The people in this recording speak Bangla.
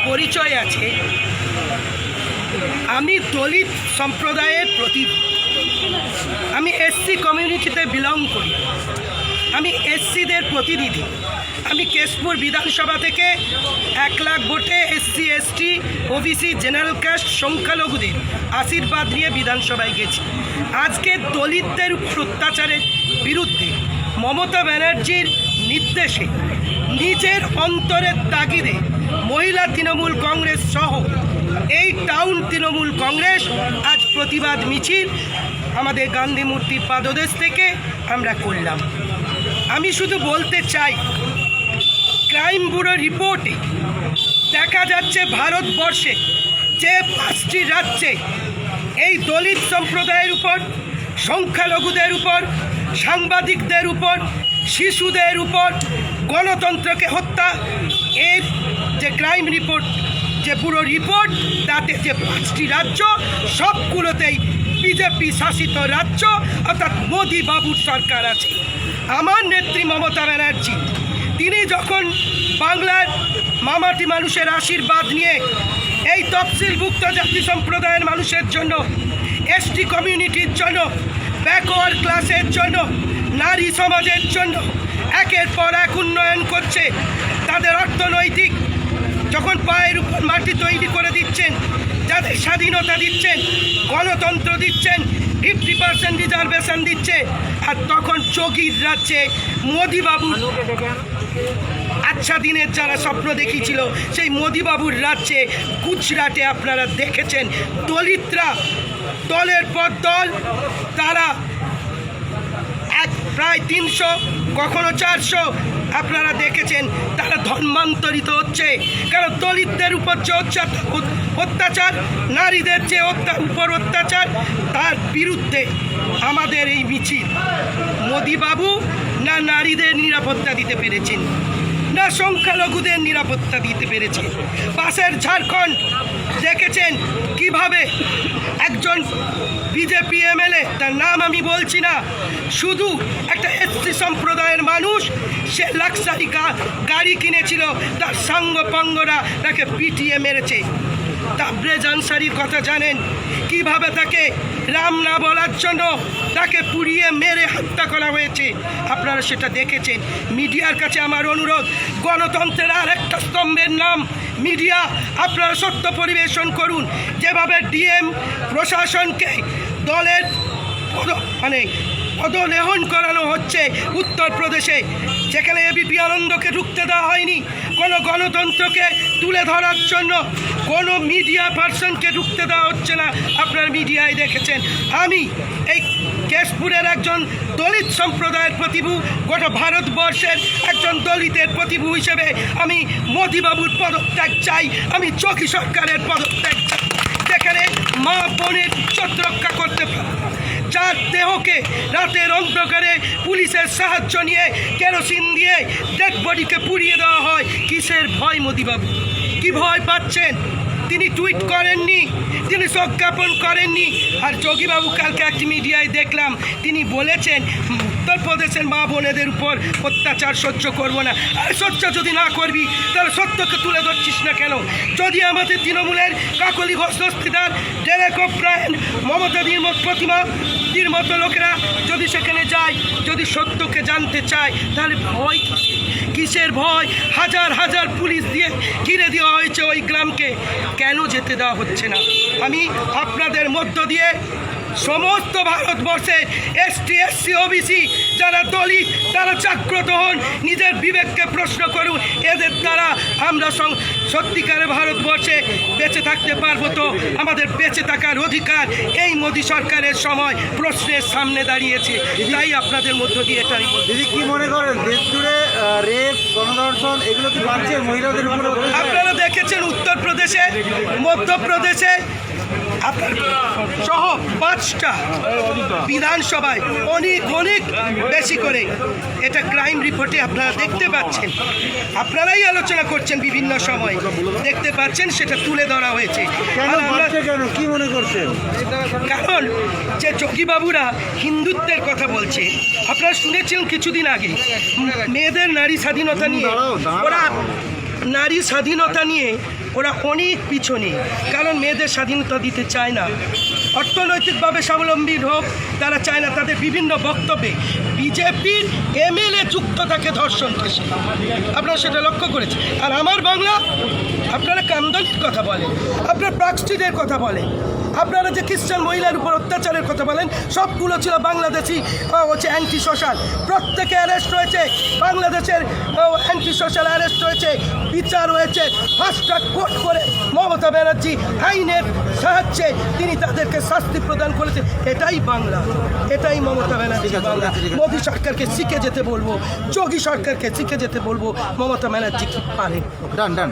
পরিচয় আছে, আমি দলিত সম্প্রদায়ের প্রতিনিধি। আমি এসসি কমিউনিটিতে বিলং করি, আমি এসসিদের প্রতিনিধি। আমি কেশপুর বিধানসভা থেকে 1 লাখ ভোটে SC ST OBC general caste সংখ্যালঘুদের আশীর্বাদ নিয়ে বিধানসভায় গেছি। আজকে দলিতদের উপর অত্যাচারের বিরুদ্ধে মমতা ব্যানার্জির নির্দেশে নিজের অন্তরের তাগিদে মহিলা তৃণমূল কংগ্রেস সহ এই টাউন তৃণমূল কংগ্রেস আজ প্রতিবাদ মিছিল আমাদের গান্ধী মূর্তির পাদদেশ থেকে আমরা করলাম। আমি শুধু বলতে চাই, ক্রাইম ব্যুরো রিপোর্টে দেখা যাচ্ছে ভারতবর্ষে যে 5টি রাজ্যে এই দলিত সম্প্রদায়ের উপর, সংখ্যালঘুদের উপর, সাংবাদিকদের উপর, শিশুদের উপর গণতন্ত্রকে হত্যা, এর যে ক্রাইম রিপোর্ট, যে পুরো রিপোর্ট, তাতে যে 5টি রাজ্য সবগুলোতেই বিজেপি শাসিত রাজ্য অর্থাৎ মোদি বাবুর সরকার আছে। আমার নেত্রী মমতা ব্যানার্জি তিনি যখন বাংলার মামাটি মানুষের আশীর্বাদ নিয়ে এই তফসিলভুক্ত জাতি সম্প্রদায়ের মানুষের জন্য, এসটি কমিউনিটির জন্য, ব্যাকওয়ার্ড ক্লাসের জন্য, নারী সমাজের জন্য একের পর এক উন্নয়ন করছে, তাদের অর্থনৈতিক যখন পায়ের উপর মাটি তৈরি করে দিচ্ছেন, যাদের স্বাধীনতা দিচ্ছেন, গণতন্ত্র দিচ্ছেন, 50% রিজার্ভেশন দিচ্ছে, আর তখন যোগীর রাজ্যে মোদিবাবুর আচ্ছা দিনের যারা স্বপ্ন দেখিয়েছিল সেই মোদিবাবুর রাজ্যে গুজরাটে আপনারা দেখেছেন দলিতরা দলের পর দল, তারা প্রায় 300 কখনো 400 আপনারা দেখেছেন, তারা ধর্মান্তরিত হচ্ছে। কারণ দলিতদের উপর যে অত্যাচার, নারীদের যে উপর অত্যাচার, তার বিরুদ্ধে আমাদের এই মিছিল। মোদিবাবু না নারীদের নিরাপত্তা দিতে পেরেছেন, না সংখ্যালঘুদের নিরাপত্তা দিতে পেরেছে। পাশের ঝাড়খণ্ড দেখেছেন কিভাবে একজন বিজেপি এমএলএ, তার নাম আমি বলছি না, শুধু একটা এসসি সম্প্রদায়ের মানুষ, সে লাক্সারি গাড়ি কিনেছিল, তার সাঙ্গপাঙ্গরা তাকে পিটিয়ে মেরেছে। তাবরেজ আনসারির কথা জানেন, কিভাবে তাকে রাম না বলার জন্য তাকে পুড়িয়ে মেরে হত্যা করা হয়েছে, আপনারা সেটা দেখেছেন। মিডিয়ার কাছে আমার অনুরোধ, গণতন্ত্রের আর একটা স্তম্ভের নাম মিডিয়া, আপনারা সত্য পরিবেশন করুন। যেভাবে ডিএম প্রশাসনকে দলের পদলেহন করানো হচ্ছে উত্তরপ্রদেশে, যেখানে এবিপি আনন্দকে ঢুকতে দেওয়া হয়নি, কোনো গণতন্ত্রকে তুলে ধরার জন্য কোনো মিডিয়া পার্সনকে ঢুকতে দেওয়া হচ্ছে না, আপনার মিডিয়ায় দেখেছেন। আমি এই কেশপুরের একজন দলিত সম্প্রদায়ের প্রতিভু, গোটা ভারতবর্ষের একজন দলিতের প্রতিভু হিসেবে আমি মোদিবাবুর পদত্যাগ চাই, আমি যোগী সরকারের পদত্যাগ চাই, যেখানে মা বোনের ইজ্জত রক্ষা করতে পারে, যার দেহকে রাতের অন্ধকারে পুলিশের সাহায্য নিয়ে কেরোসিন দিয়ে ডেড বডিকে পুড়িয়ে দেওয়া হয়। কিসের ভয় মোদিবাবু? কি ভয় পাচ্ছেন? তিনি টুইট করেননি, তিনি শোক জ্ঞাপন করেননি। আর যোগীবাবু কালকে একটি মিডিয়ায় দেখলাম, তিনি বলেছেন উত্তরপ্রদেশের মা বোনেদের উপর অত্যাচার সহ্য করব না। আর সহ্য যদি না করবি তাহলে সত্যকে তুলে ধরছিস না কেন? যদি আমাদের তৃণমূলের কাকলি ঘোষ দস্তিদার, ডেরেক ওব্রায়েন, মমতাদির প্রতিমাদির মতো লোকেরা যদি সেখানে যায়, যদি সত্যকে জানতে চায়, তাহলে ভয় কিসের ভয়? হাজার হাজার পুলিশ দিয়ে ঘিরে দেওয়া হয়েছে ওই গ্রামকে, কেন যেতে দেওয়া হচ্ছে না? আমি আপনাদের মধ্য দিয়ে সমস্ত ভারতবর্ষের এসটি এসসি ওবিসি যারা দলিত, তারা জাগ্রত হন, নিজের বিবেককে প্রশ্ন করুন। এদের দ্বারা আমরা সত্যিকারের ভারতবর্ষে বেঁচে থাকতে পারবো তো? আমাদের বেঁচে থাকার অধিকার এই মোদী সরকারের সময় প্রশ্নের সামনে দাঁড়িয়েছে। তাই আপনাদের মধ্য দিয়ে এটাই দিদি, কি মনে করেন দেশ জুড়ে রেপ, গণধর্ষণ এগুলো কি বাড়ছে মহিলাদের উপর? আপনারা দেখেছেন উত্তরপ্রদেশে, মধ্যপ্রদেশে আপনার সহ 5টা বিধানসভায় অনেক অনেক বেশি করে এটা ক্রাইম রিপোর্টে আপনারা দেখতে পাচ্ছেন, আপনারাই আলোচনা করছেন বিভিন্ন সময়, দেখতে পাচ্ছেন সেটা তুলে ধরা হয়েছে। কেন কি মনে করছেন? কারণ যে যোগীবাবুরা হিন্দুত্বের কথা বলছে, আপনারা শুনেছিলেন কিছুদিন আগে মেয়েদের নারী স্বাধীনতা নিয়ে ওরা নারী স্বাধীনতা নিয়ে ওরা অনেক পিছনে, কারণ মেয়েদের স্বাধীনতা দিতে চায় না। অর্থনৈতিকভাবে স্বাবলম্বী হোক তারা চায় না। তাদের বিভিন্ন বক্তব্যে বিজেপির এমএলএ যুক্ত থাকে ধর্ষণ কেসে, আপনারা সেটা লক্ষ্য করেছেন। আর আমার বাংলা, আপনারা কামদলির কথা বলেন, আপনার প্রাক্সিডের কথা বলেন, আপনারা যে খ্রিস্টান মহিলার উপর অত্যাচারের কথা বলেন, সবগুলো ছিল বাংলাদেশি হচ্ছে অ্যান্টি সোশ্যাল। প্রত্যেকে অ্যারেস্ট হয়েছে, বাংলাদেশের অ্যান্টি সোশ্যাল অ্যারেস্ট হয়েছে, বিচার হয়েছে, ফাস্ট ট্র্যাক কোর্ট করে মমতা ব্যানার্জি আইনের সাহায্যে তিনি তাদেরকে শাস্তি প্রদান করেছেন। এটাই বাংলা, এটাই মমতা ব্যানার্জি বাংলা। মোদী সরকারকে শিখে যেতে বলবো, যোগী সরকারকে শিখে যেতে বলবো মমতা ব্যানার্জি কি পারে। ডান।